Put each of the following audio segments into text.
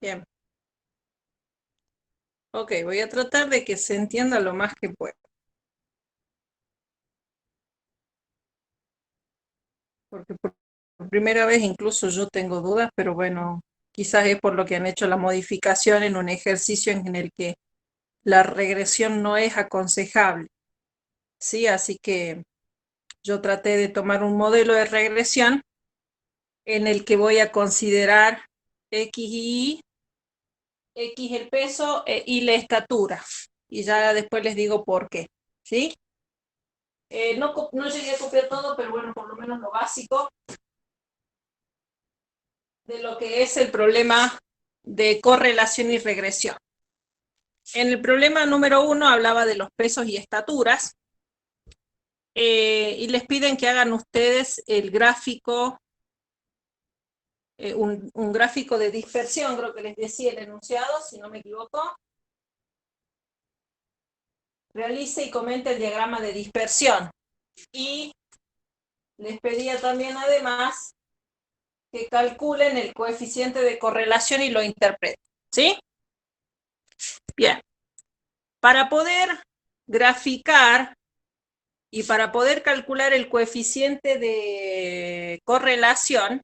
Bien. Ok, voy a tratar de que se entienda lo más que pueda. Porque por primera vez incluso yo tengo dudas, pero bueno, quizás es por lo que han hecho la modificación en un ejercicio en el que la regresión no es aconsejable. Sí, así que yo traté de tomar un modelo de regresión en el que voy a considerar X y Y, X el peso y la estatura. Y ya después les digo por qué. ¿Sí? No llegué a copiar todo, pero bueno, por lo menos lo básico de lo que es el problema de correlación y regresión. En el problema número 1 hablaba de los pesos y estaturas, y les piden que hagan ustedes el gráfico, un gráfico de dispersión, creo que les decía el enunciado, si no me equivoco. Realice y comente el diagrama de dispersión. Y les pedía también además que calculen el coeficiente de correlación y lo interpreten. ¿Sí? Bien. Para poder graficar y para poder calcular el coeficiente de correlación,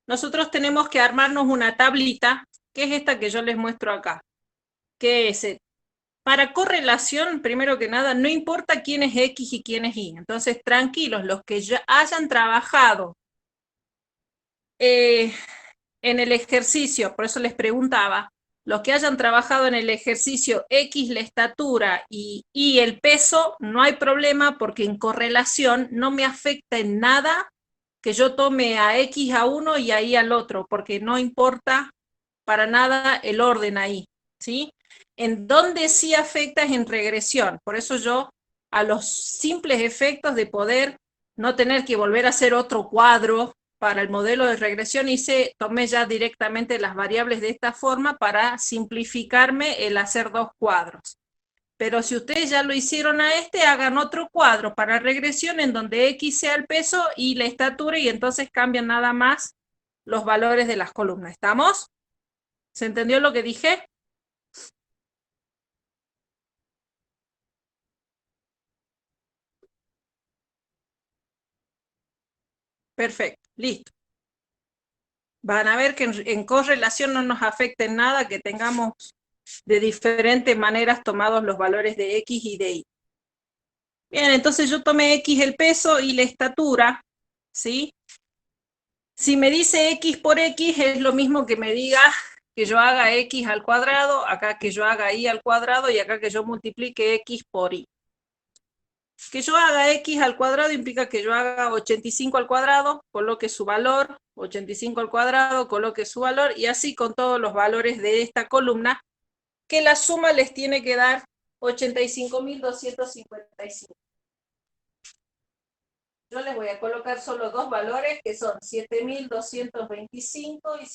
nosotros tenemos que armarnos una tablita, que es esta que yo les muestro acá, que es, para correlación, primero que nada, no importa quién es X y quién es Y. Entonces, tranquilos, los que ya hayan trabajado en el ejercicio, por eso les preguntaba, los que hayan trabajado en el ejercicio X, la estatura y el peso, no hay problema porque en correlación no me afecta en nada que yo tome a X a uno y a Y al otro, porque no importa para nada el orden ahí, ¿sí? En donde sí afecta es en regresión, por eso yo a los simples efectos de poder no tener que volver a hacer otro cuadro para el modelo de regresión tomé ya directamente las variables de esta forma para simplificarme el hacer dos cuadros. Pero si ustedes ya lo hicieron a este, hagan otro cuadro para regresión en donde X sea el peso y la estatura y entonces cambian nada más los valores de las columnas. ¿Estamos? ¿Se entendió lo que dije? Perfecto, listo. Van a ver que en correlación no nos afecta en nada que tengamos de diferentes maneras tomados los valores de X y de Y. Bien, entonces yo tomé X el peso y la estatura, ¿sí? Si me dice X por X es lo mismo que me diga que yo haga X al cuadrado, acá que yo haga Y al cuadrado y acá que yo multiplique X por Y. Que yo haga X al cuadrado implica que yo haga 85 al cuadrado, coloque su valor, 85 al cuadrado, coloque su valor y así con todos los valores de esta columna, que la suma les tiene que dar 85.255. Yo les voy a colocar solo dos valores que son 7.225 y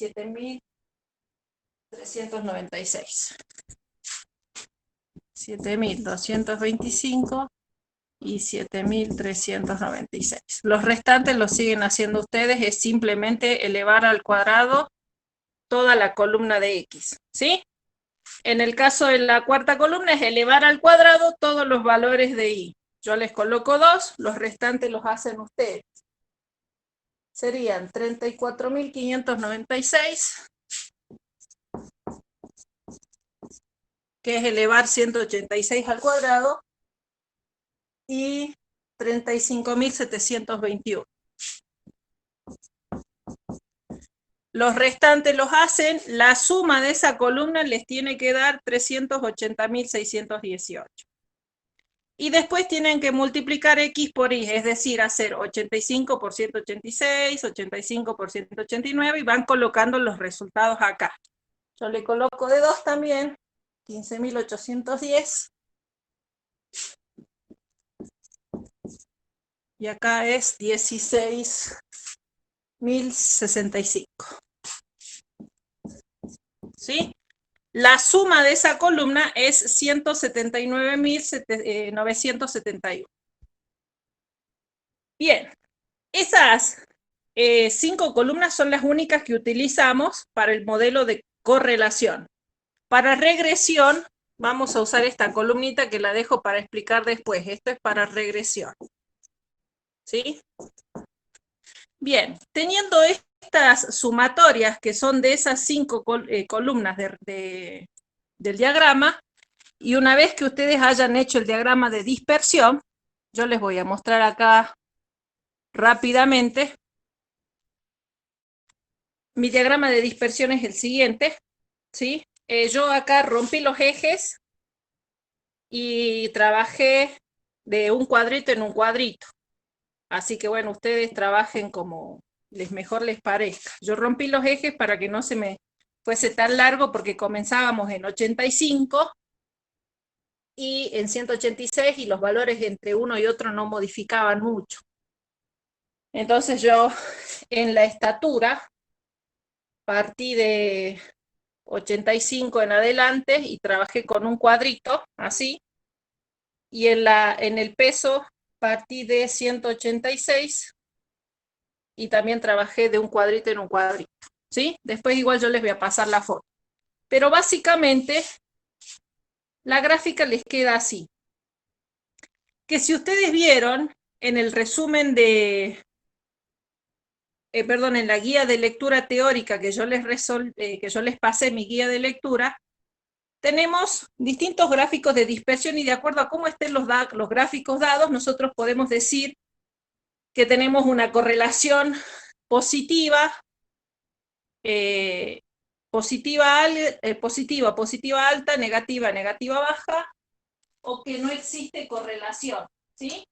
7.396. 7.225 y 7.396. Los restantes los siguen haciendo ustedes, es simplemente elevar al cuadrado toda la columna de X, ¿sí? En el caso de la cuarta columna es elevar al cuadrado todos los valores de Y. Yo les coloco dos, los restantes los hacen ustedes. Serían 34.596, que es elevar 186 al cuadrado, y 35.721. Los restantes los hacen, la suma de esa columna les tiene que dar 380.618. Y después tienen que multiplicar X por Y, es decir, hacer 85 por 186, 85 por 189 y van colocando los resultados acá. Yo le coloco de 2 también, 15.810. Y acá es 16.065. ¿Sí? La suma de esa columna es 179.971. Bien, esas 5 columnas son las únicas que utilizamos para el modelo de correlación. Para regresión, vamos a usar esta columnita que la dejo para explicar después. Esto es para regresión. ¿Sí? Bien, teniendo estas sumatorias que son de esas 5 columnas del diagrama, y una vez que ustedes hayan hecho el diagrama de dispersión, yo les voy a mostrar acá rápidamente. Mi diagrama de dispersión es el siguiente, ¿sí? Yo acá rompí los ejes y trabajé de un cuadrito en un cuadrito. Así que bueno, ustedes trabajen como mejor les parezca. Yo rompí los ejes para que no se me fuese tan largo porque comenzábamos en 85 y en 186 y los valores entre uno y otro no modificaban mucho. Entonces yo en la estatura partí de 85 en adelante y trabajé con un cuadrito, así, y en el peso partí de 186 y también trabajé de un cuadrito en un cuadrito, ¿sí? Después igual yo les voy a pasar la foto. Pero básicamente la gráfica les queda así. Que si ustedes vieron en el resumen en la guía de lectura teórica que yo les pasé, mi guía de lectura, tenemos distintos gráficos de dispersión y de acuerdo a cómo estén los gráficos dados, nosotros podemos decir que tenemos una correlación positiva, positiva alta, negativa, negativa baja, o que no existe correlación, ¿sí?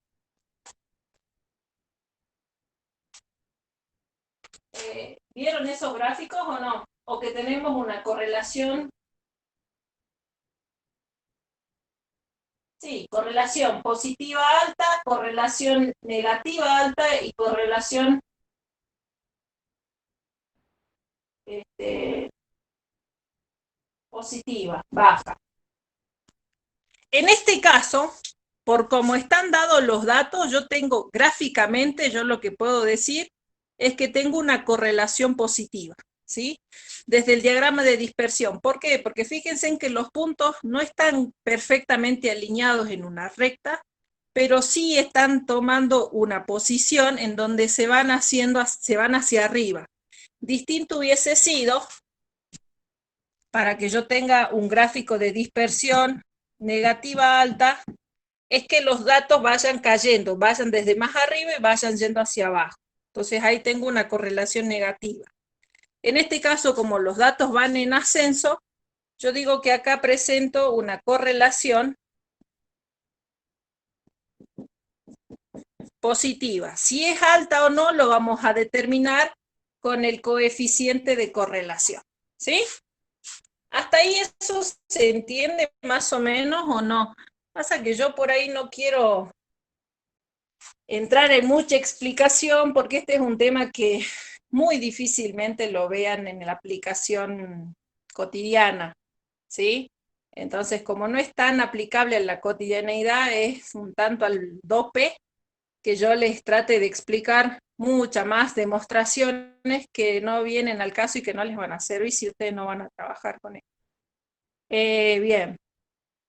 ¿Vieron esos gráficos o no? O que tenemos una correlación. Sí, correlación positiva alta, correlación negativa alta y correlación positiva baja. En este caso, por cómo están dados los datos, yo tengo gráficamente, yo lo que puedo decir es que tengo una correlación positiva, ¿sí? Desde el diagrama de dispersión. ¿Por qué? Porque fíjense en que los puntos no están perfectamente alineados en una recta, pero sí están tomando una posición en donde se van hacia arriba. Distinto hubiese sido, para que yo tenga un gráfico de dispersión negativa alta, es que los datos vayan cayendo, vayan desde más arriba y vayan yendo hacia abajo. Entonces ahí tengo una correlación negativa. En este caso, como los datos van en ascenso, yo digo que acá presento una correlación positiva. Si es alta o no, lo vamos a determinar con el coeficiente de correlación. ¿Sí? ¿Hasta ahí eso se entiende más o menos o no? Pasa que yo por ahí no quiero entrar en mucha explicación porque este es un tema que muy difícilmente lo vean en la aplicación cotidiana, ¿sí? Entonces, como no es tan aplicable en la cotidianeidad, es un tanto al dope que yo les trate de explicar muchas más demostraciones que no vienen al caso y que no les van a servir si ustedes no van a trabajar con él. Bien.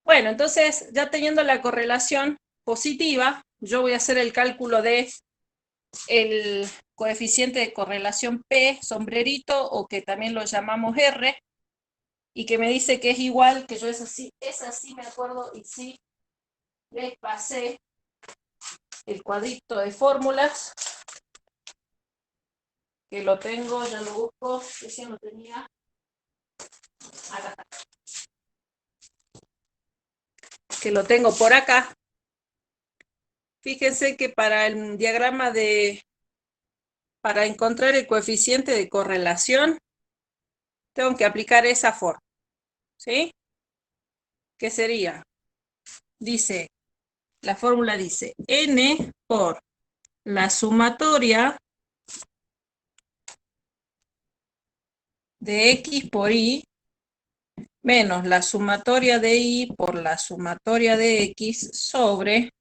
Bueno, entonces, ya teniendo la correlación positiva, yo voy a hacer el cálculo de el coeficiente de correlación P, sombrerito, o que también lo llamamos R, y que me dice que es igual, que yo es así me acuerdo, y sí, les pasé el cuadrito de fórmulas, que lo tengo, ya lo busco, recién lo tenía, acá está, que lo tengo por acá. Fíjense que para el diagrama para encontrar el coeficiente de correlación, tengo que aplicar esa forma, ¿sí? ¿Qué sería? Dice, la fórmula dice, n por la sumatoria de x por y menos la sumatoria de y por la sumatoria de x sobre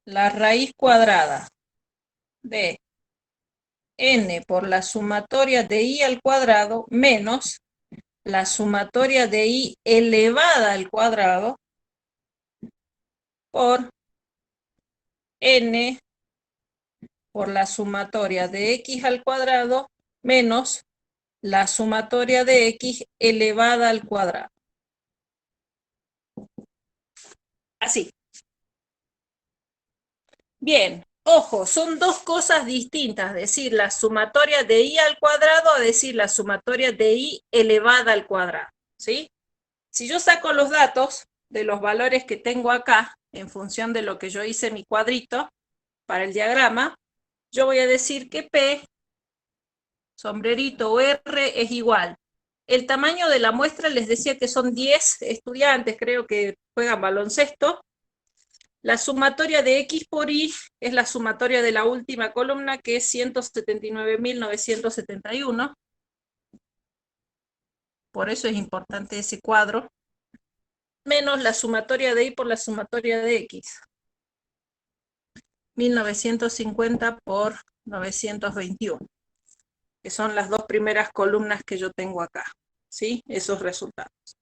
la raíz cuadrada de n por la sumatoria de y al cuadrado menos la sumatoria de y elevada al cuadrado por n por la sumatoria de x al cuadrado menos la sumatoria de x elevada al cuadrado. Así. Bien, ojo, son dos cosas distintas, decir la sumatoria de y al cuadrado a decir la sumatoria de y elevada al cuadrado, ¿sí? Si yo saco los datos de los valores que tengo acá, en función de lo que yo hice en mi cuadrito, para el diagrama, yo voy a decir que P, sombrerito o R es igual. El tamaño de la muestra les decía que son 10 estudiantes, creo que juegan baloncesto. La sumatoria de X por Y es la sumatoria de la última columna, que es 179.971. Por eso es importante ese cuadro. Menos la sumatoria de Y por la sumatoria de X. 1950 por 921. Que son las dos primeras columnas que yo tengo acá. ¿Sí? Esos resultados.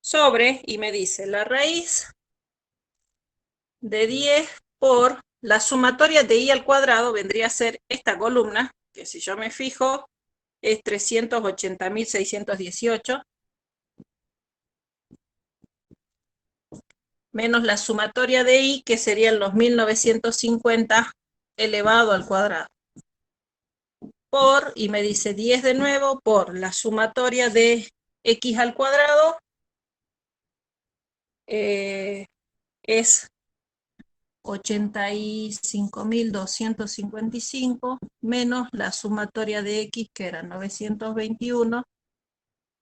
Sobre, y me dice, la raíz de 10 por la sumatoria de y al cuadrado vendría a ser esta columna, que si yo me fijo es 380.618, menos la sumatoria de y, que serían los 1950 elevado al cuadrado. Por, y me dice 10 de nuevo, por la sumatoria de x al cuadrado, es 85.255 menos la sumatoria de x, que era 921,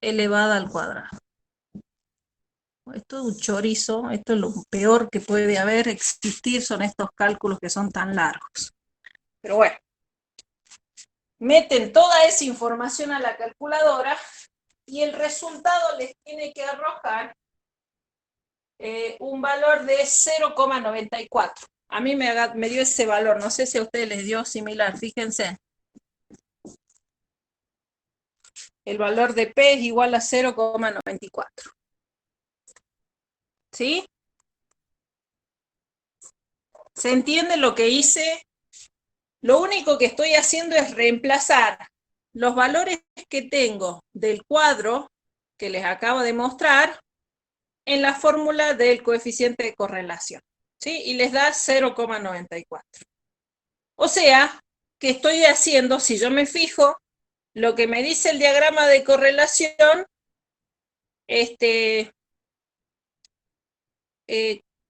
elevada al cuadrado. Esto es un chorizo, esto es lo peor que puede haber, existir, son estos cálculos que son tan largos. Pero bueno, meten toda esa información a la calculadora y el resultado les tiene que arrojar un valor de 0,94. A mí me dio ese valor, no sé si a ustedes les dio similar, fíjense. El valor de P es igual a 0,94. ¿Sí? ¿Se entiende lo que hice? Lo único que estoy haciendo es reemplazar los valores que tengo del cuadro que les acabo de mostrar en la fórmula del coeficiente de correlación. ¿Sí? Y les da 0,94. O sea, que estoy haciendo, si yo me fijo, lo que me dice el diagrama de correlación,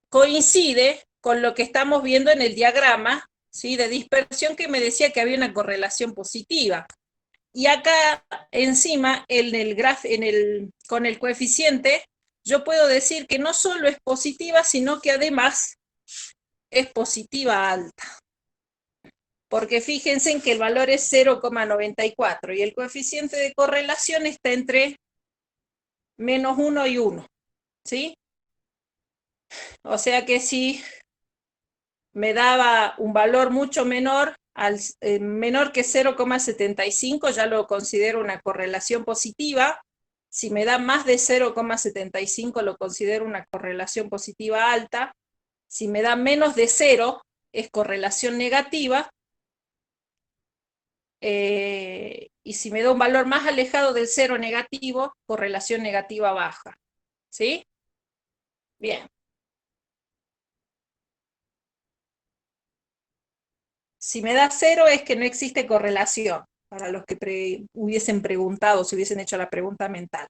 coincide con lo que estamos viendo en el diagrama, ¿sí?, de dispersión, que me decía que había una correlación positiva. Y acá encima, con el coeficiente, yo puedo decir que no solo es positiva, sino que además es positiva alta. Porque fíjense en que el valor es 0,94 y el coeficiente de correlación está entre menos 1 y 1. ¿Sí? O sea que si me daba un valor mucho menor, menor que 0,75, ya lo considero una correlación positiva. Si me da más de 0,75, lo considero una correlación positiva alta. Si me da menos de 0, es correlación negativa. Y si me da un valor más alejado del 0 negativo, correlación negativa baja. ¿Sí? Bien. Si me da 0 es que no existe correlación, para los que hubiesen preguntado, si hubiesen hecho la pregunta mental.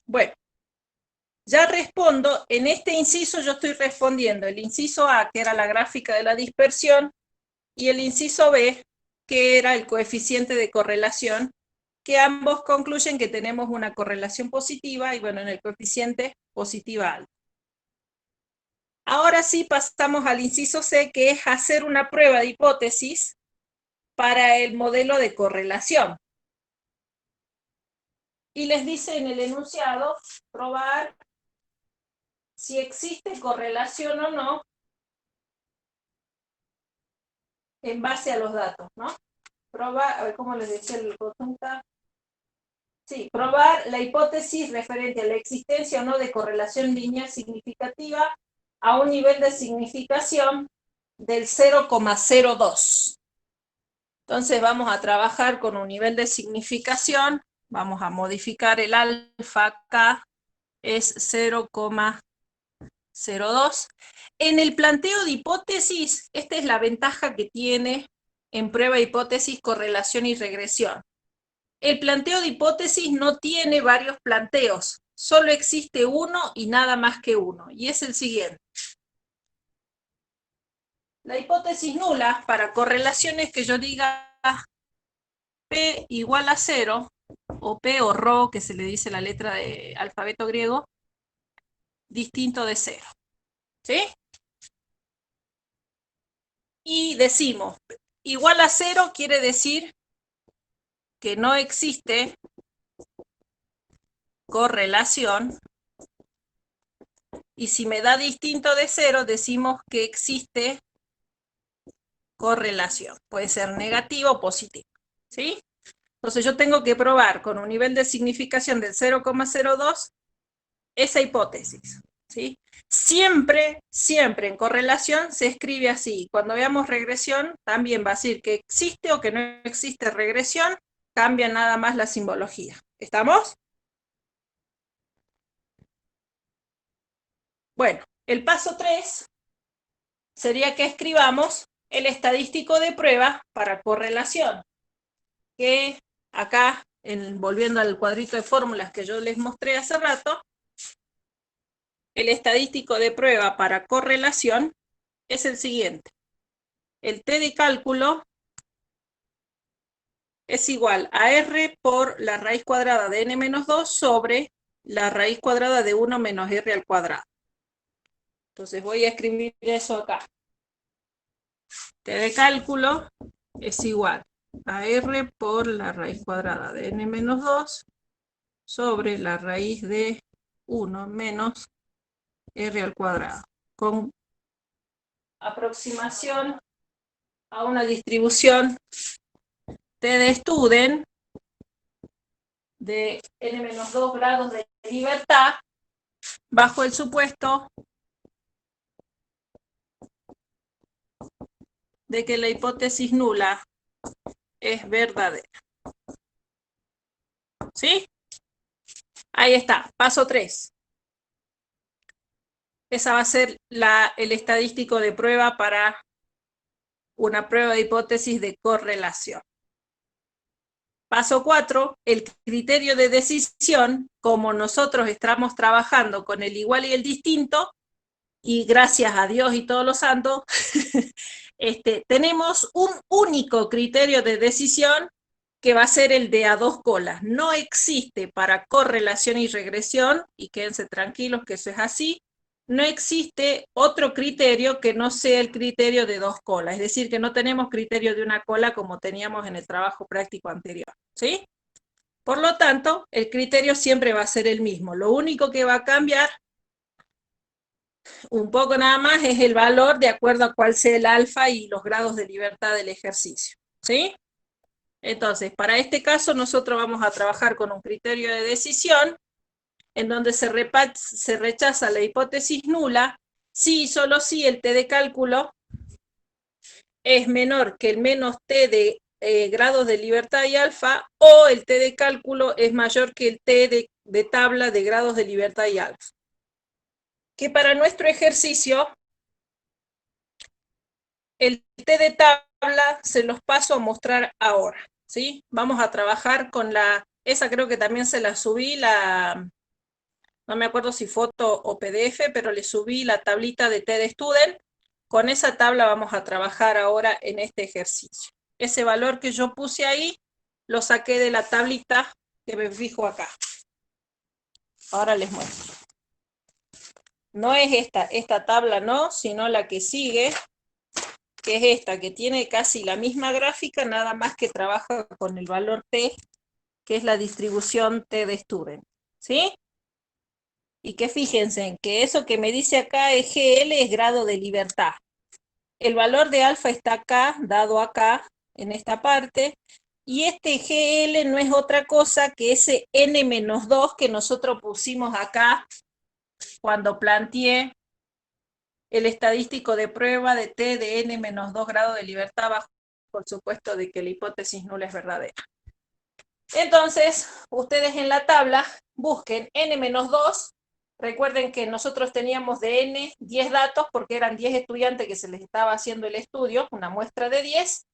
Bueno, ya respondo, en este inciso yo estoy respondiendo el inciso A, que era la gráfica de la dispersión, y el inciso B, que era el coeficiente de correlación, que ambos concluyen que tenemos una correlación positiva, y bueno, en el coeficiente positiva alta. Ahora sí pasamos al inciso C, que es hacer una prueba de hipótesis para el modelo de correlación. Y les dice en el enunciado, probar si existe correlación o no en base a los datos, ¿no? probar, a ver cómo les decía el consulta. Sí, probar la hipótesis referente a la existencia o no de correlación lineal significativa a un nivel de significación del 0,02. Entonces vamos a trabajar con un nivel de significación, vamos a modificar el alfa acá, es 0,02. En el planteo de hipótesis, esta es la ventaja que tiene en prueba de hipótesis, correlación y regresión. El planteo de hipótesis no tiene varios planteos, solo existe uno y nada más que uno, y es el siguiente. La hipótesis nula para correlaciones que yo diga P igual a 0, o P o Rho, que se le dice la letra de alfabeto griego, distinto de 0. ¿Sí? Y decimos, igual a 0 quiere decir que no existe correlación, y si me da distinto de 0, decimos que existe correlación. Puede ser negativo o positivo. ¿Sí? Entonces yo tengo que probar con un nivel de significación del 0,02 esa hipótesis. ¿Sí? Siempre, siempre en correlación se escribe así. Cuando veamos regresión, también va a decir que existe o que no existe regresión, cambia nada más la simbología. ¿Estamos? Bueno, el paso 3 sería que escribamos el estadístico de prueba para correlación, que acá, volviendo al cuadrito de fórmulas que yo les mostré hace rato, el estadístico de prueba para correlación es el siguiente. El t de cálculo es igual a r por la raíz cuadrada de n menos 2 sobre la raíz cuadrada de 1 menos r al cuadrado. Entonces voy a escribir eso acá. T de cálculo es igual a r por la raíz cuadrada de n menos 2 sobre la raíz de 1 menos r al cuadrado, con aproximación a una distribución T de Student de n-2 grados de libertad, bajo el supuesto de que la hipótesis nula es verdadera. ¿Sí? Ahí está, paso 3. Esa va a ser el estadístico de prueba para una prueba de hipótesis de correlación. Paso 4, el criterio de decisión, como nosotros estamos trabajando con el igual y el distinto, y gracias a Dios y todos los santos, tenemos un único criterio de decisión que va a ser el de a dos colas. No existe para correlación y regresión, y quédense tranquilos que eso es así, no existe otro criterio que no sea el criterio de dos colas, es decir, que no tenemos criterio de una cola como teníamos en el trabajo práctico anterior, ¿sí? Por lo tanto, el criterio siempre va a ser el mismo. Lo único que va a cambiar un poco nada más es el valor de acuerdo a cuál sea el alfa y los grados de libertad del ejercicio, ¿sí? Entonces, para este caso nosotros vamos a trabajar con un criterio de decisión en donde se rechaza la hipótesis nula si y solo si el t de cálculo es menor que el menos t de grados de libertad y alfa, o el t de cálculo es mayor que el t de tabla de grados de libertad y alfa. Que para nuestro ejercicio, el t de tabla se los paso a mostrar ahora, ¿sí? Vamos a trabajar con esa creo que también se la subí, no me acuerdo si foto o PDF, pero le subí la tablita de t de Student. Con esa tabla vamos a trabajar ahora en este ejercicio. Ese valor que yo puse ahí, lo saqué de la tablita que me fijo acá. Ahora les muestro. No es esta tabla no, sino la que sigue, que es esta, que tiene casi la misma gráfica, nada más que trabaja con el valor t, que es la distribución t de Student. ¿Sí? Y que fíjense en que eso que me dice acá es GL, es grado de libertad. El valor de alfa está acá, dado acá, en esta parte, y este GL no es otra cosa que ese N-2 que nosotros pusimos acá cuando planteé el estadístico de prueba de T de N-2 grados de libertad bajo por supuesto de que la hipótesis nula es verdadera. Entonces, ustedes en la tabla busquen N-2. Recuerden que nosotros teníamos de N 10 datos porque eran 10 estudiantes que se les estaba haciendo el estudio, una muestra de 10.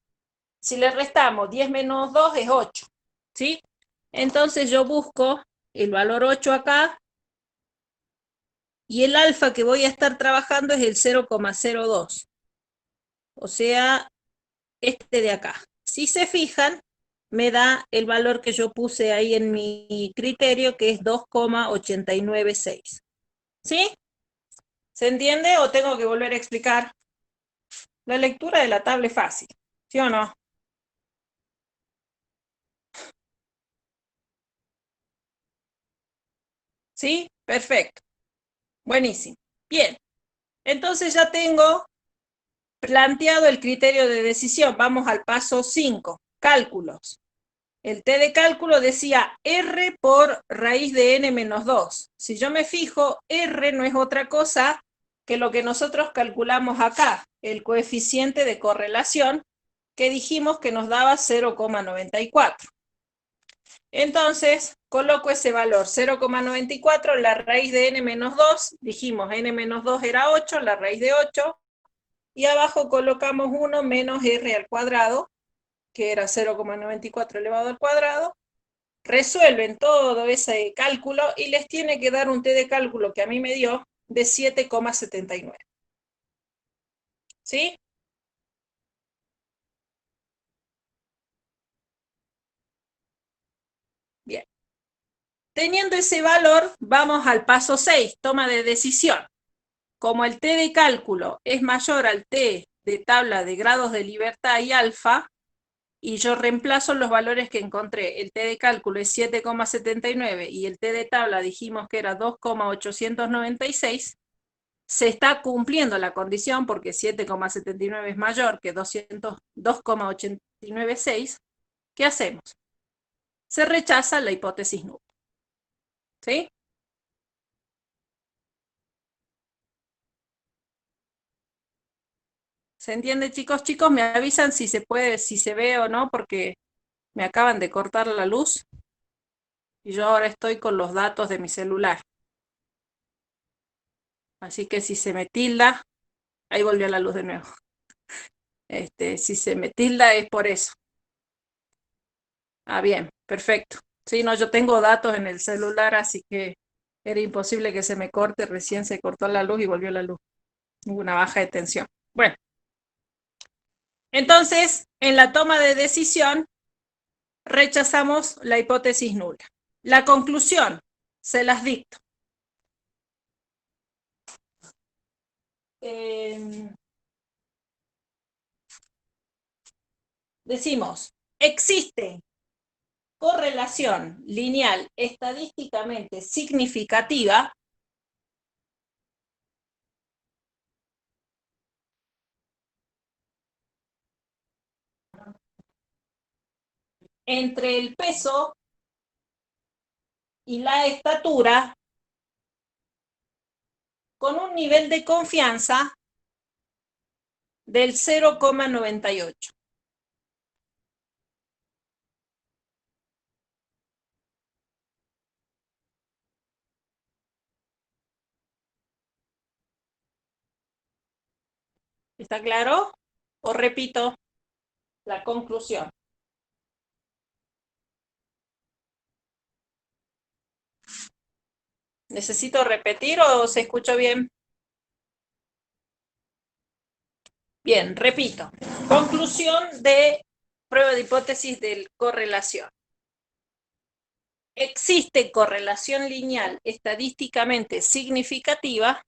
Si le restamos 10 menos 2 es 8, ¿sí? Entonces yo busco el valor 8 acá y el alfa que voy a estar trabajando es el 0,02. O sea, este de acá. Si se fijan, me da el valor que yo puse ahí en mi criterio, que es 2,896. ¿Sí? ¿Se entiende o tengo que volver a explicar? La lectura de la tabla es fácil, ¿sí o no? ¿Sí? Perfecto. Buenísimo. Bien. Entonces ya tengo planteado el criterio de decisión. Vamos al paso 5. Cálculos. El T de cálculo decía R por raíz de n menos 2. Si yo me fijo, R no es otra cosa que lo que nosotros calculamos acá, el coeficiente de correlación, que dijimos que nos daba 0,94. Entonces, coloco ese valor, 0,94, la raíz de n menos 2, dijimos n menos 2 era 8, la raíz de 8, y abajo colocamos 1 menos r al cuadrado, que era 0,94 elevado al cuadrado. Resuelven todo ese cálculo y les tiene que dar un T de cálculo que a mí me dio de 7,79. ¿Sí? Bien. Teniendo ese valor, vamos al paso 6, toma de decisión. Como el T de cálculo es mayor al T de tabla de grados de libertad y alfa, y yo reemplazo los valores que encontré. El T de cálculo es 7,79 y el T de tabla dijimos que era 2,896. Se está cumpliendo la condición porque 7,79 es mayor que 2,896. ¿Qué hacemos? Se rechaza la hipótesis nula. ¿Sí? ¿Se entiende, chicos? Chicos, me avisan si se puede, si se ve o no, porque me acaban de cortar la luz y yo ahora estoy con los datos de mi celular. Así que si se me tilda, ahí volvió la luz de nuevo. Si se me tilda es por eso. Ah, bien, perfecto. Sí, no, yo tengo datos en el celular, así que era imposible que se me corte. Recién se cortó la luz y volvió la luz. Hubo una baja de tensión. Bueno, entonces, en la toma de decisión, rechazamos la hipótesis nula. La conclusión, se las dicto. Decimos, existe correlación lineal estadísticamente significativa entre el peso y la estatura con un nivel de confianza del 0,98. ¿Está claro? O repito la conclusión. ¿Necesito repetir o se escuchó bien? Bien, repito. Conclusión de prueba de hipótesis de correlación. Existe correlación lineal estadísticamente significativa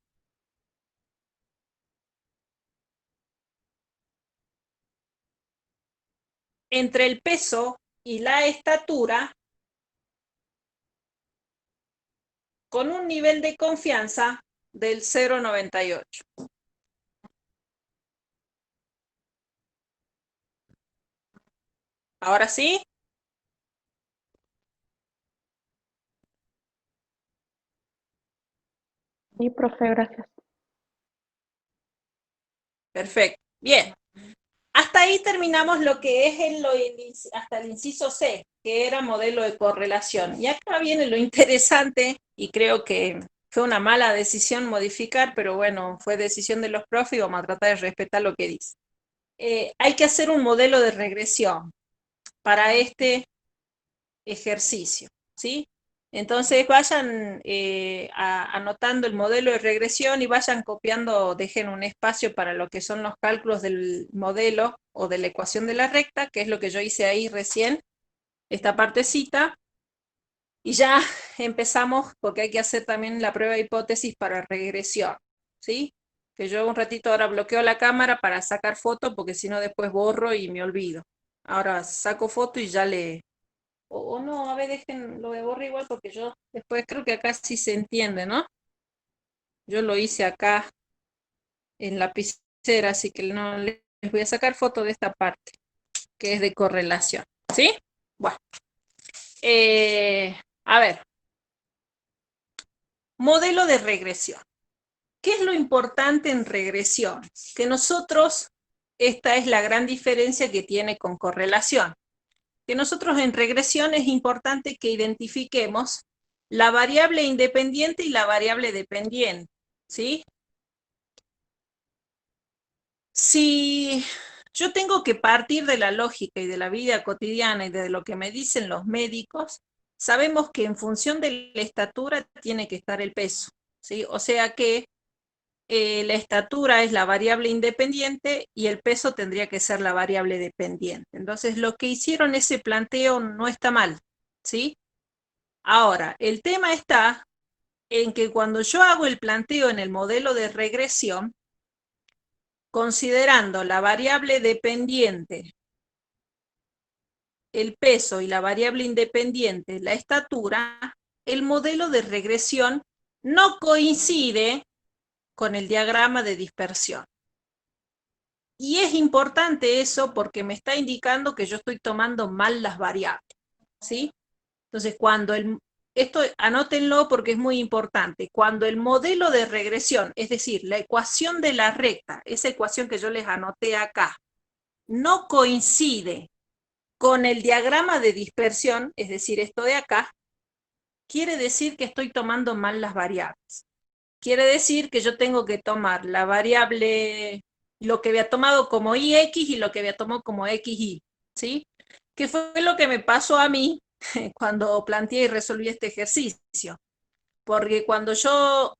entre el peso y la estatura con un nivel de confianza del 0,98. ¿Ahora sí? Sí, profe, gracias. Perfecto. Bien. Hasta ahí terminamos lo que es hasta el inciso C, que era modelo de correlación. Y acá viene lo interesante, y creo que fue una mala decisión modificar, pero bueno, fue decisión de los profes y vamos a tratar de respetar lo que dice. Hay que hacer un modelo de regresión para este ejercicio, ¿sí? Entonces vayan anotando el modelo de regresión y vayan copiando, dejen un espacio para lo que son los cálculos del modelo o de la ecuación de la recta, que es lo que yo hice ahí recién, esta partecita, y ya empezamos porque hay que hacer también la prueba de hipótesis para regresión, ¿sí? Que yo un ratito ahora bloqueo la cámara para sacar foto porque si no después borro y me olvido. Ahora saco foto y ya o no, a ver, dejen lo de borra igual porque yo después creo que acá sí se entiende, ¿no? Yo lo hice acá en lapicera, así que no les voy a sacar foto de esta parte, que es de correlación, ¿sí? Bueno, a ver, modelo de regresión. ¿Qué es lo importante en regresión? Que nosotros, esta es la gran diferencia que tiene con correlación, que nosotros en regresión es importante que identifiquemos la variable independiente y la variable dependiente, ¿sí? Si yo tengo que partir de la lógica y de la vida cotidiana y de lo que me dicen los médicos, sabemos que en función de la estatura tiene que estar el peso, ¿sí? O sea que la estatura es la variable independiente y el peso tendría que ser la variable dependiente. Entonces, lo que hicieron ese planteo no está mal, ¿sí? Ahora, el tema está en que cuando yo hago el planteo en el modelo de regresión, considerando la variable dependiente, el peso y la variable independiente, la estatura, el modelo de regresión no coincide con el diagrama de dispersión. Y es importante eso porque me está indicando que yo estoy tomando mal las variables, ¿sí? Entonces, esto anótenlo porque es muy importante, cuando el modelo de regresión, es decir, la ecuación de la recta, esa ecuación que yo les anoté acá, no coincide con el diagrama de dispersión, es decir, esto de acá, quiere decir que estoy tomando mal las variables. Quiere decir que yo tengo que tomar la variable, lo que había tomado como ix y lo que había tomado como xy, ¿sí? Que fue lo que me pasó a mí cuando planteé y resolví este ejercicio. Porque cuando yo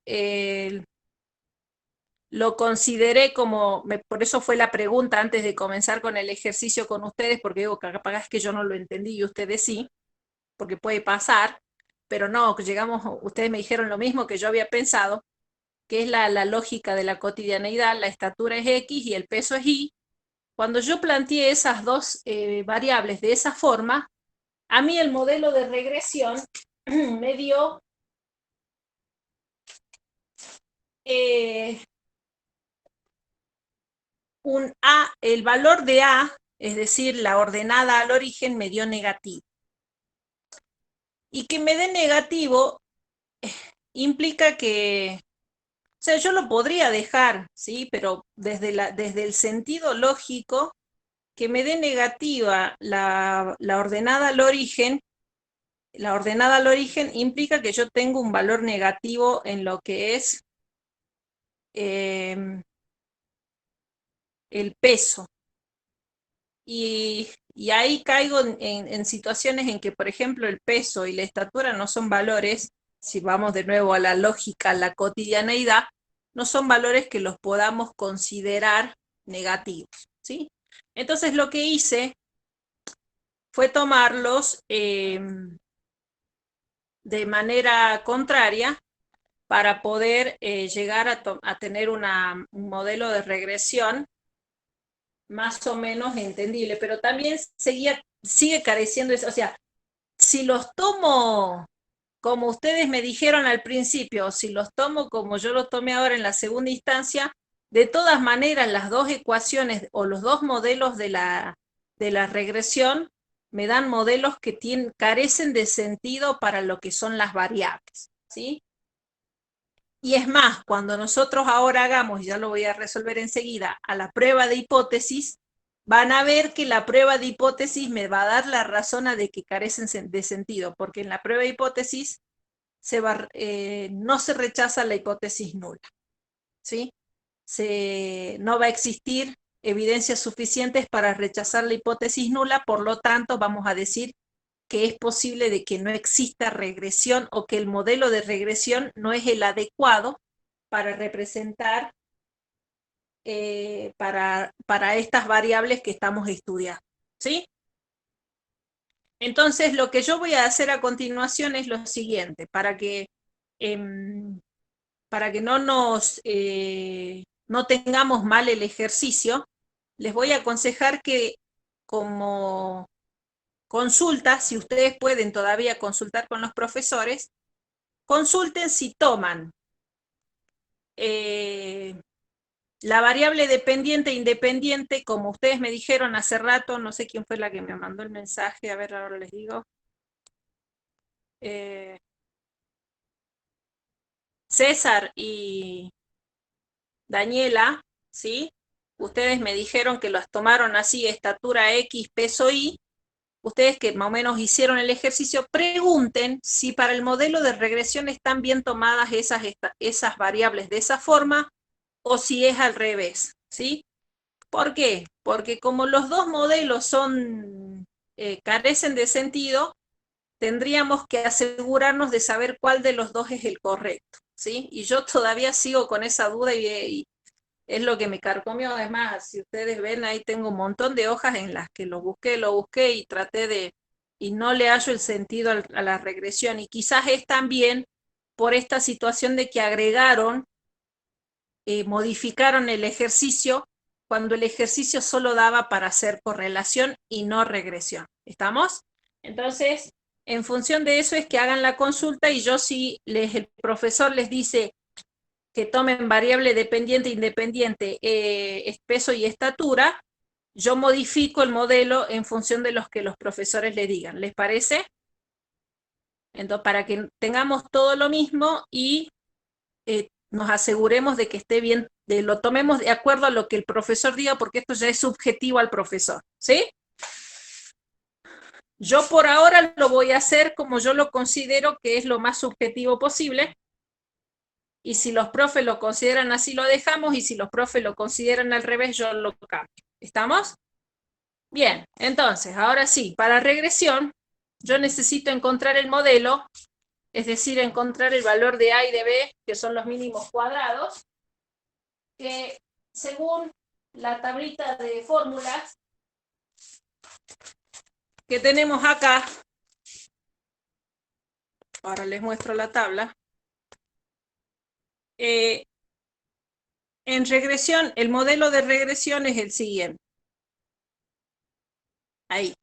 lo consideré como, por eso fue la pregunta antes de comenzar con el ejercicio con ustedes, porque digo, capaz es que yo no lo entendí y ustedes sí, porque puede pasar, pero no, llegamos, ustedes me dijeron lo mismo que yo había pensado, que es la lógica de la cotidianeidad, la estatura es X y el peso es Y. Cuando yo planteé esas dos variables de esa forma, a mí el modelo de regresión me dio eh, un A, el valor de A, es decir, la ordenada al origen me dio negativo. Y que me dé negativo implica que, o sea, yo lo podría dejar, ¿sí? Pero desde el sentido lógico, que me dé negativa la ordenada al origen, la ordenada al origen implica que yo tengo un valor negativo en lo que es eh, el peso. Y ahí caigo en situaciones en que, por ejemplo, el peso y la estatura no son valores, si vamos de nuevo a la lógica, a la cotidianeidad, no son valores que los podamos considerar negativos, ¿sí? Entonces lo que hice fue tomarlos de manera contraria para poder llegar a tener un modelo de regresión más o menos entendible, pero también sigue careciendo eso, o sea, si los tomo como ustedes me dijeron al principio, o si los tomo como yo los tomé ahora en la segunda instancia, de todas maneras las dos ecuaciones o los dos modelos de la regresión me dan modelos que carecen de sentido para lo que son las variables, ¿sí? Y es más, cuando nosotros ahora hagamos, y ya lo voy a resolver enseguida, a la prueba de hipótesis, van a ver que la prueba de hipótesis me va a dar la razón de que carecen de sentido, porque en la prueba de hipótesis no se rechaza la hipótesis nula, ¿sí? No va a existir evidencias suficientes para rechazar la hipótesis nula, por lo tanto vamos a decir que es posible de que no exista regresión o que el modelo de regresión no es el adecuado para representar para estas variables que estamos estudiando, ¿sí? Entonces, lo que yo voy a hacer a continuación es lo siguiente, para que no tengamos mal el ejercicio, les voy a aconsejar que como consulta, si ustedes pueden todavía consultar con los profesores, consulten si toman la variable dependiente e independiente, como ustedes me dijeron hace rato, no sé quién fue la que me mandó el mensaje, a ver, ahora les digo. César y Daniela, ¿sí? Ustedes me dijeron que las tomaron así, estatura X, peso Y. Ustedes que más o menos hicieron el ejercicio, pregunten si para el modelo de regresión están bien tomadas esas variables de esa forma o si es al revés, ¿sí? ¿Por qué? Porque como los dos modelos carecen de sentido, tendríamos que asegurarnos de saber cuál de los dos es el correcto, ¿sí? Y yo todavía sigo con esa duda y es lo que me carcomió. Además, si ustedes ven, ahí tengo un montón de hojas en las que lo busqué y y no le hallo el sentido a la regresión. Y quizás es también por esta situación de que modificaron el ejercicio cuando el ejercicio solo daba para hacer correlación y no regresión. ¿Estamos? Entonces, en función de eso es que hagan la consulta y yo si el profesor les dice que tomen variable dependiente e independiente, peso y estatura, yo modifico el modelo en función de los que los profesores le digan. ¿Les parece? Entonces, para que tengamos todo lo mismo y nos aseguremos de que esté bien, lo tomemos de acuerdo a lo que el profesor diga, porque esto ya es subjetivo al profesor, ¿sí? Yo por ahora lo voy a hacer como yo lo considero que es lo más subjetivo posible, y si los profes lo consideran así, lo dejamos, y si los profes lo consideran al revés, yo lo cambio. ¿Estamos? Bien, entonces, ahora sí, para regresión, yo necesito encontrar el modelo, es decir, encontrar el valor de A y de B, que son los mínimos cuadrados, que según la tablita de fórmulas que tenemos acá, ahora les muestro la tabla, en regresión, el modelo de regresión es el siguiente. Ahí.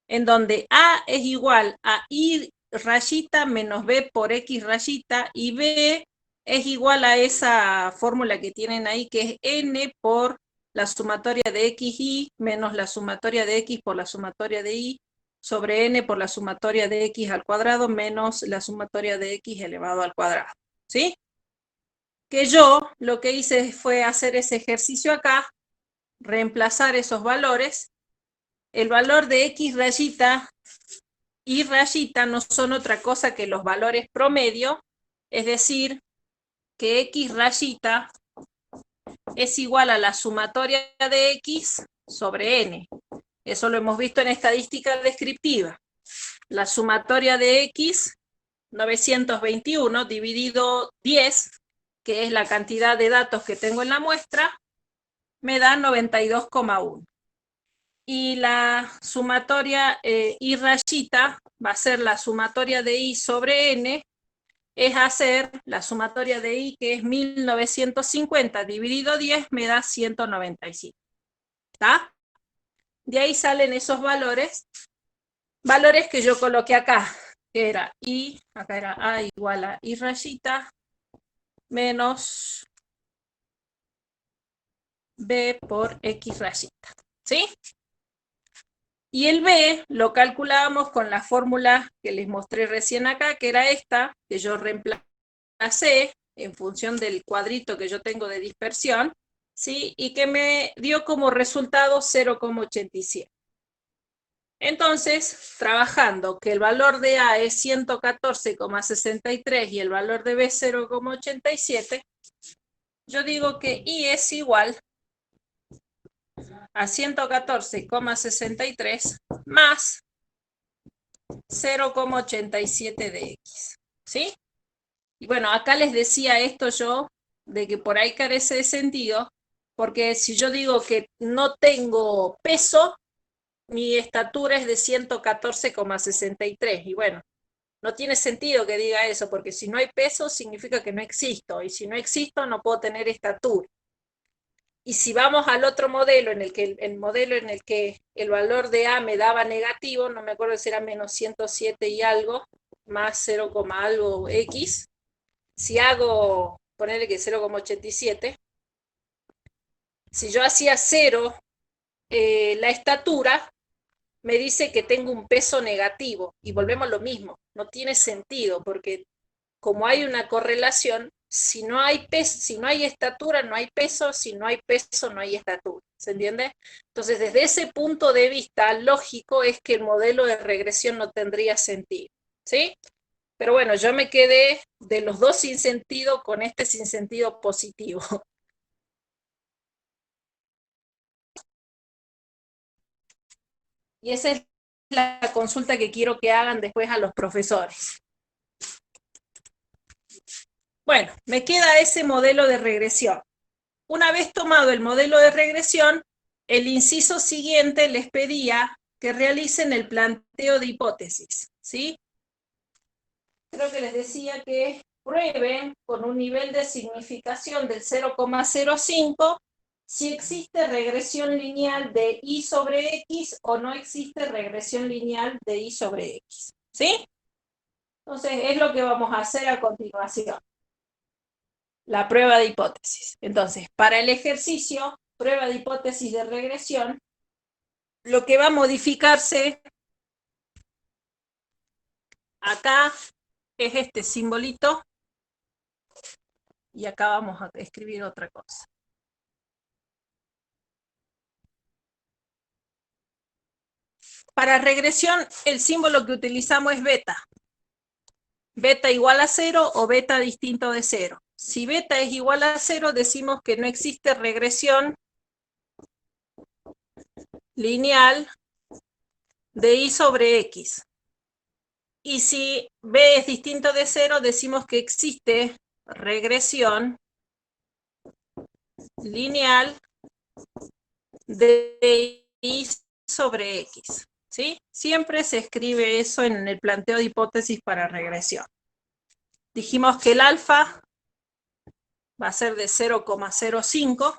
En donde A es igual a I rayita menos B por X rayita, y B es igual a esa fórmula que tienen ahí, que es N por la sumatoria de XY menos la sumatoria de X por la sumatoria de Y, sobre N por la sumatoria de X al cuadrado menos la sumatoria de X elevado al cuadrado. ¿Sí? Que yo lo que hice fue hacer ese ejercicio acá, reemplazar esos valores. El valor de X rayita y rayita no son otra cosa que los valores promedio, es decir, que X rayita es igual a la sumatoria de X sobre N. Eso lo hemos visto en estadística descriptiva. La sumatoria de X, 921, dividido 10, que es la cantidad de datos que tengo en la muestra, me da 92,1. Y la sumatoria Y rayita va a ser la sumatoria de Y sobre N, es hacer la sumatoria de I, que es 1950 dividido 10, me da 195. ¿Está? De ahí salen esos valores que yo coloqué acá, que era I, acá era A igual a I rayita, menos B por X rayita. ¿Sí? Y el B lo calculábamos con la fórmula que les mostré recién acá, que era esta, que yo reemplacé en función del cuadrito que yo tengo de dispersión, ¿sí? Y que me dio como resultado 0,87. Entonces, trabajando que el valor de A es 114,63 y el valor de B 0,87, yo digo que I es igual a 114,63 más 0,87 de X, ¿sí? Y bueno, acá les decía esto yo, de que por ahí carece de sentido, porque si yo digo que no tengo peso, mi estatura es de 114,63, y bueno, no tiene sentido que diga eso, porque si no hay peso significa que no existo, y si no existo no puedo tener estatura. Y si vamos al otro modelo, en el que el modelo en el que el valor de A me daba negativo, no me acuerdo si era menos 107 y algo, más 0, algo X, si hago, ponerle que 0,87, si yo hacía 0 la estatura, me dice que tengo un peso negativo, y volvemos a lo mismo, no tiene sentido, porque como hay una correlación, si no hay peso, si no hay estatura, no hay peso, si no hay peso, no hay estatura. ¿Se entiende? Entonces, desde ese punto de vista lógico es que el modelo de regresión no tendría sentido. ¿Sí? Pero bueno, yo me quedé de los dos sin sentido con este sin sentido positivo. Y esa es la consulta que quiero que hagan después a los profesores. Bueno, me queda ese modelo de regresión. Una vez tomado el modelo de regresión, el inciso siguiente les pedía que realicen el planteo de hipótesis, ¿sí? Creo que les decía que prueben con un nivel de significación del 0,05 si existe regresión lineal de y sobre x o no existe regresión lineal de y sobre x, ¿sí? Entonces, es lo que vamos a hacer a continuación. La prueba de hipótesis. Entonces, para el ejercicio, prueba de hipótesis de regresión, lo que va a modificarse acá es este simbolito, y acá vamos a escribir otra cosa. Para regresión, el símbolo que utilizamos es beta. Beta igual a 0 o beta distinto de 0. Si beta es igual a 0, decimos que no existe regresión lineal de y sobre x. Y si b es distinto de 0, decimos que existe regresión lineal de y sobre x. ¿Sí? Siempre se escribe eso en el planteo de hipótesis para regresión. Dijimos que el alfa va a ser de 0,05.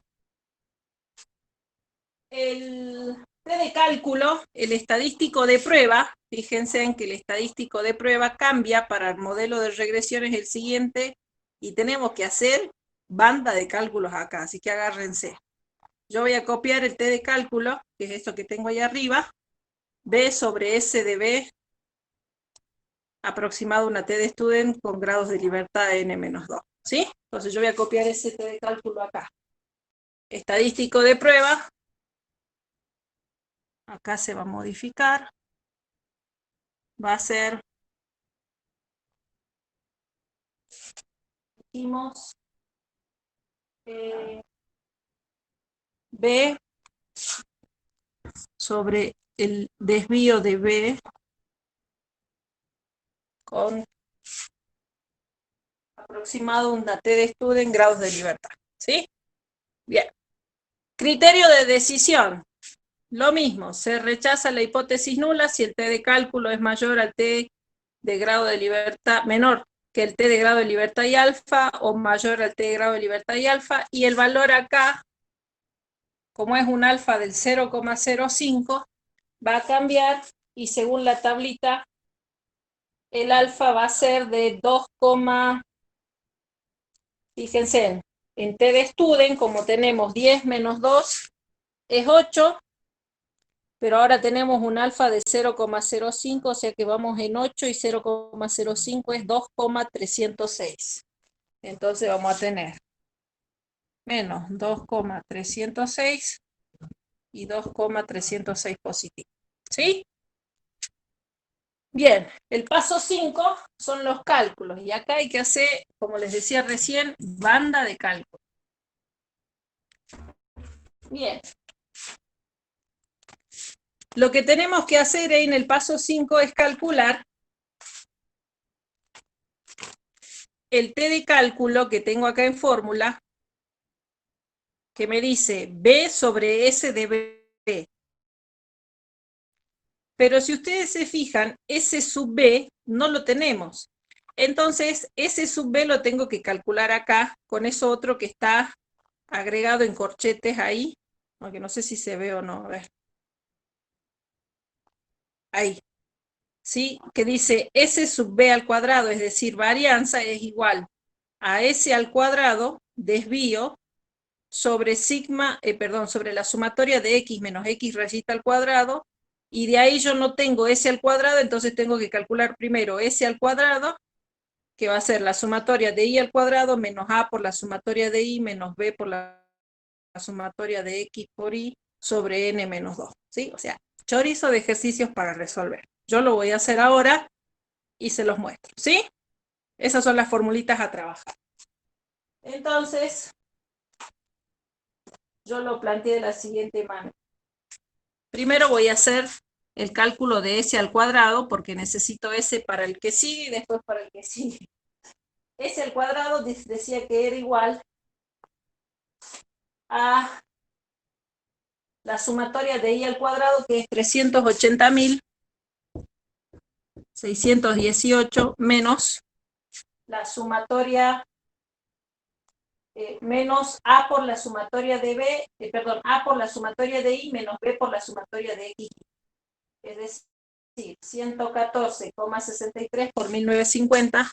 El T de cálculo, el estadístico de prueba, fíjense en que el estadístico de prueba cambia para el modelo de regresión, es el siguiente, y tenemos que hacer banda de cálculos acá, así que agárrense. Yo voy a copiar el T de cálculo, que es esto que tengo ahí arriba, B sobre S de B, aproximado a una T de student con grados de libertad de n-2, ¿sí? Entonces yo voy a copiar ese T de cálculo acá. Estadístico de prueba, acá se va a modificar, va a ser, dijimos, B sobre el desvío de B con aproximado una T de student en grados de libertad, ¿sí? Bien. Criterio de decisión. Lo mismo, se rechaza la hipótesis nula si el T de cálculo es mayor al T de grado de libertad, menor que el T de grado de libertad y alfa, o mayor al T de grado de libertad y alfa, y el valor acá, como es un alfa del 0,05, va a cambiar, y según la tablita, el alfa va a ser de 2, fíjense, en T de student, como tenemos 10 menos 2 es 8, pero ahora tenemos un alfa de 0,05, o sea que vamos en 8 y 0,05 es 2,306. Entonces vamos a tener menos 2,306 y 2,306 positivo. ¿Sí? Bien, el paso 5 son los cálculos. Y acá hay que hacer, como les decía recién, banda de cálculo. Bien. Lo que tenemos que hacer ahí en el paso 5 es calcular el t de cálculo que tengo acá en fórmula, que me dice B sobre S de B. Pero si ustedes se fijan, S sub B no lo tenemos. Entonces, S sub B lo tengo que calcular acá, con eso otro que está agregado en corchetes ahí, aunque no sé si se ve o no, a ver. Ahí, ¿sí? Que dice S sub B al cuadrado, es decir, varianza es igual a S al cuadrado, desvío, sobre sigma, sobre la sumatoria de X menos X rayita al cuadrado, y de ahí yo no tengo S al cuadrado, entonces tengo que calcular primero S al cuadrado, que va a ser la sumatoria de Y al cuadrado menos A por la sumatoria de Y menos B por la sumatoria de X por Y sobre N menos 2, ¿sí? O sea, chorizo de ejercicios para resolver. Yo lo voy a hacer ahora y se los muestro, ¿sí? Esas son las formulitas a trabajar. Entonces, yo lo planteé de la siguiente manera. Primero voy a hacer el cálculo de S al cuadrado, porque necesito S para el que sigue y después para el que sigue. S al cuadrado decía que era igual a la sumatoria de Y al cuadrado, que es 380.618, menos la sumatoria, menos A por la sumatoria de B, A por la sumatoria de Y menos B por la sumatoria de X. Es decir, 114,63 por 1950.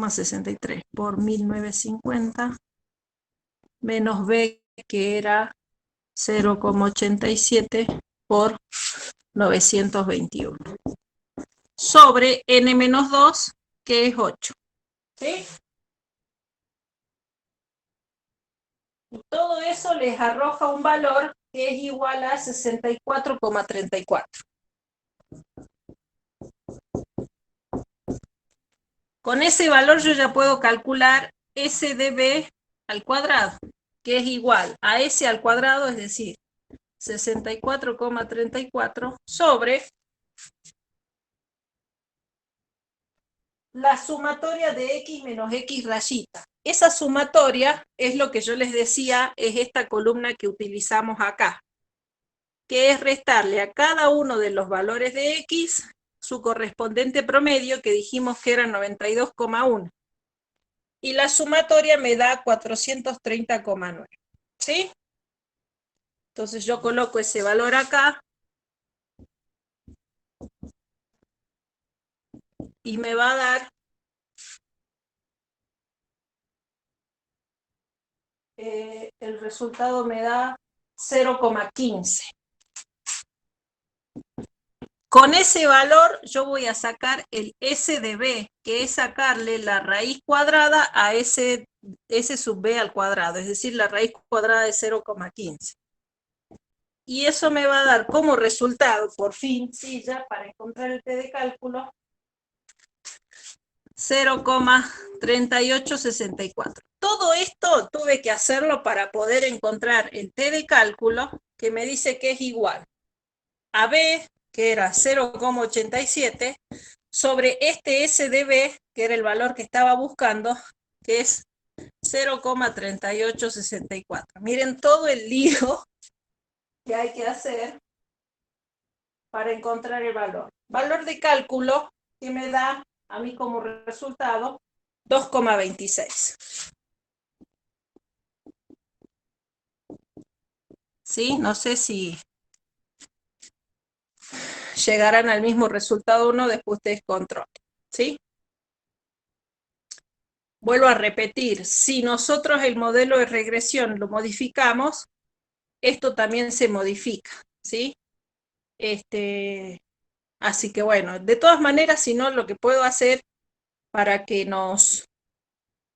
63 por 1950 menos B, que era 0,87 por 921 sobre n-2, que es 8. ¿Sí? Y todo eso les arroja un valor que es igual a 64,34. Con ese valor yo ya puedo calcular S de B al cuadrado, que es igual a S al cuadrado, es decir, 64,34 sobre la sumatoria de X menos X rayita. Esa sumatoria es lo que yo les decía, es esta columna que utilizamos acá, que es restarle a cada uno de los valores de X su correspondiente promedio, que dijimos que era 92,1. Y la sumatoria me da 430,9. ¿Sí? Entonces yo coloco ese valor acá y me va a dar el resultado me da 0,15. Con ese valor yo voy a sacar el S de B, que es sacarle la raíz cuadrada a S sub B al cuadrado, es decir, la raíz cuadrada de 0,15. Y eso me va a dar como resultado, por fin, sí, ya para encontrar el T de cálculo, 0,3864. Todo esto tuve que hacerlo para poder encontrar el T de cálculo, que me dice que es igual a B, que era 0,87, sobre este S de B, que era el valor que estaba buscando, que es 0,3864. Miren todo el lío que hay que hacer para encontrar el valor. Valor de cálculo que me da a mí como resultado 2,26. ¿Sí? No sé si llegarán al mismo resultado o no, después ustedes controlen. ¿Sí? vuelvo a repetir, si nosotros el modelo de regresión lo modificamos, esto también se modifica, ¿sí? Así que bueno, de todas maneras, si no, lo que puedo hacer para que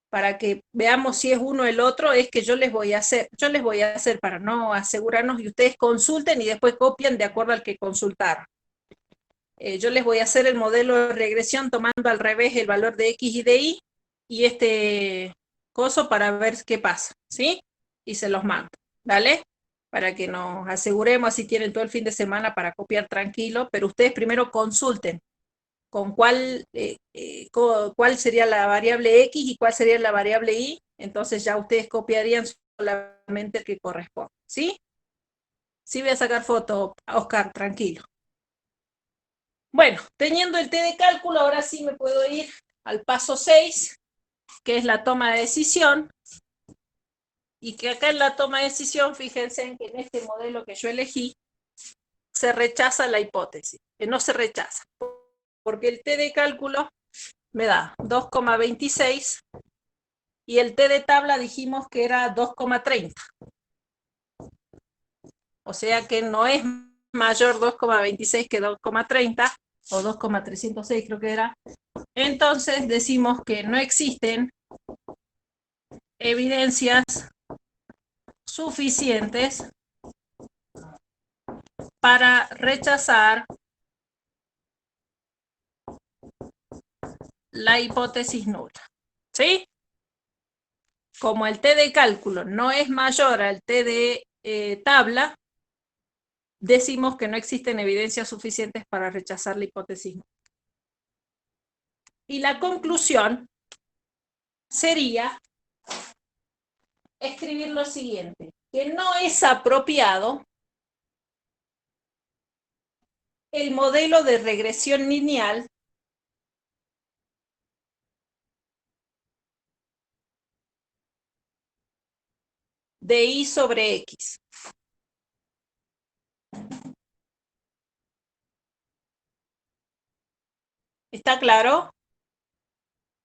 para que veamos si es uno o el otro, es que yo les voy a hacer para no asegurarnos y ustedes consulten y después copian de acuerdo al que consultaron. Yo les voy a hacer el modelo de regresión tomando al revés el valor de X y de Y y este coso para ver qué pasa, ¿sí? Y se los mando, ¿vale? Para que nos aseguremos, así tienen todo el fin de semana para copiar tranquilo, pero ustedes primero consulten con cuál sería la variable X y cuál sería la variable Y, entonces ya ustedes copiarían solamente el que corresponde, ¿sí? Sí voy a sacar foto, Oscar, tranquilo. Bueno, teniendo el T de cálculo, ahora sí me puedo ir al paso 6, que es la toma de decisión, y que acá en la toma de decisión, fíjense en que en este modelo que yo elegí, se rechaza la hipótesis, que no se rechaza, porque el T de cálculo me da 2,26 y el T de tabla dijimos que era 2,30. O sea que no es mayor 2,26 que 2,30 o 2,306 creo que era. Entonces decimos que no existen evidencias suficientes para rechazar la hipótesis nula. ¿Sí? Como el T de cálculo no es mayor al T de tabla, decimos que no existen evidencias suficientes para rechazar la hipótesis nula. Y la conclusión sería escribir lo siguiente, que no es apropiado el modelo de regresión lineal de Y sobre X. ¿Está claro?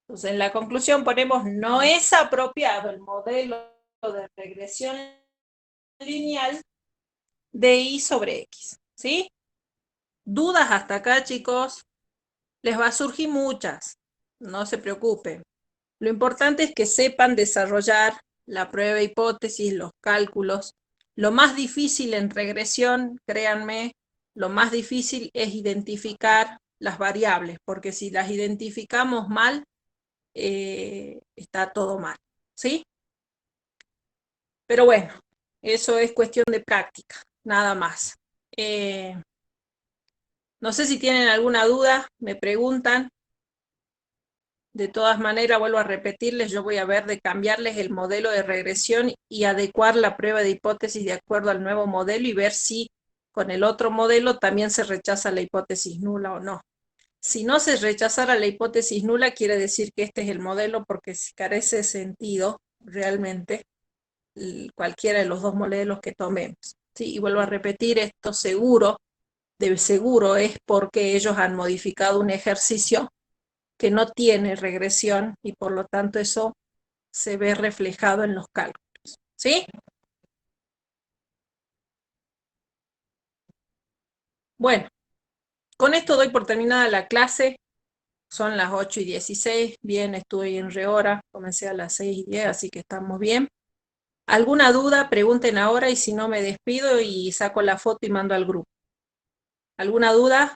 Entonces, en la conclusión ponemos, no es apropiado el modelo de regresión lineal de Y sobre X. ¿Sí? ¿Dudas hasta acá, chicos? Les va a surgir muchas. No se preocupen. Lo importante es que sepan desarrollar la prueba de hipótesis, los cálculos. Lo más difícil en regresión, créanme, lo más difícil es identificar las variables, porque si las identificamos mal, está todo mal, ¿sí? Pero bueno, eso es cuestión de práctica, nada más. No sé si tienen alguna duda, me preguntan. De todas maneras, vuelvo a repetirles, yo voy a ver de cambiarles el modelo de regresión y adecuar la prueba de hipótesis de acuerdo al nuevo modelo y ver si con el otro modelo también se rechaza la hipótesis nula o no. Si no se rechazara la hipótesis nula, quiere decir que este es el modelo porque carece de sentido realmente cualquiera de los dos modelos que tomemos. ¿Sí? Y vuelvo a repetir, esto seguro, de seguro es porque ellos han modificado un ejercicio que no tiene regresión y por lo tanto eso se ve reflejado en los cálculos. ¿Sí? Bueno, con esto doy por terminada la clase. Son las 8:16. Bien, estuve en rehora. Comencé a las 6:10, así que estamos bien. ¿Alguna duda? Pregunten ahora y si no me despido y saco la foto y mando al grupo. ¿Alguna duda?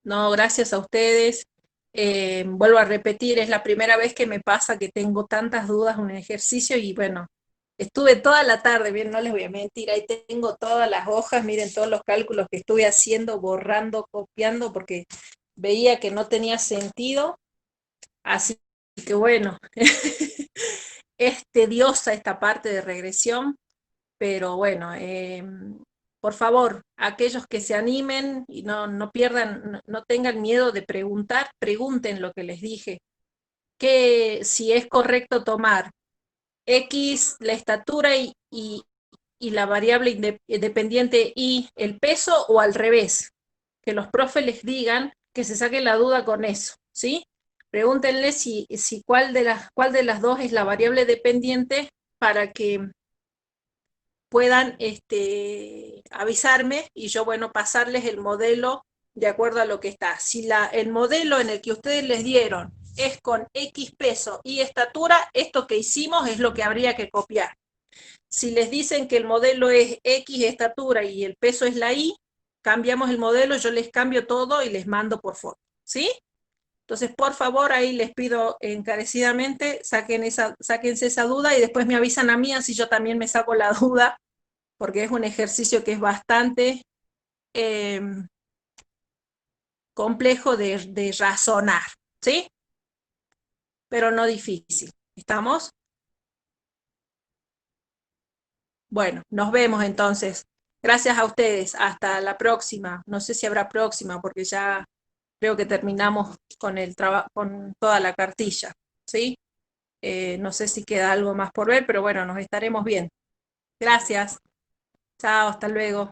No, gracias a ustedes. Vuelvo a repetir, es la primera vez que me pasa que tengo tantas dudas en un ejercicio y bueno, estuve toda la tarde, bien, no les voy a mentir, ahí tengo todas las hojas, miren todos los cálculos que estuve haciendo, borrando, copiando, porque veía que no tenía sentido, así que bueno, es tediosa esta parte de regresión, pero bueno, por favor, aquellos que se animen y no pierdan, no tengan miedo de preguntar, pregunten lo que les dije, que si es correcto tomar X, la estatura y y la variable dependiente Y el peso, o al revés. Que los profes les digan, que se saquen la duda con eso, ¿sí? Pregúntenle si cuál de las dos es la variable dependiente para que puedan avisarme y yo, bueno, pasarles el modelo de acuerdo a lo que está. Si el modelo en el que ustedes les dieron es con X peso y estatura, esto que hicimos es lo que habría que copiar. Si les dicen que el modelo es X estatura y el peso es la Y, cambiamos el modelo, yo les cambio todo y les mando por foto, ¿sí? Entonces, por favor, ahí les pido encarecidamente, sáquense esa duda y después me avisan a mí, así yo también me saco la duda, porque es un ejercicio que es bastante eh, complejo de razonar, ¿sí? Pero no difícil. ¿Estamos? Bueno, nos vemos entonces. Gracias a ustedes. Hasta la próxima. No sé si habrá próxima, porque ya creo que terminamos con con toda la cartilla, ¿sí? No sé si queda algo más por ver, pero bueno, nos estaremos viendo. Gracias. Chao, hasta luego.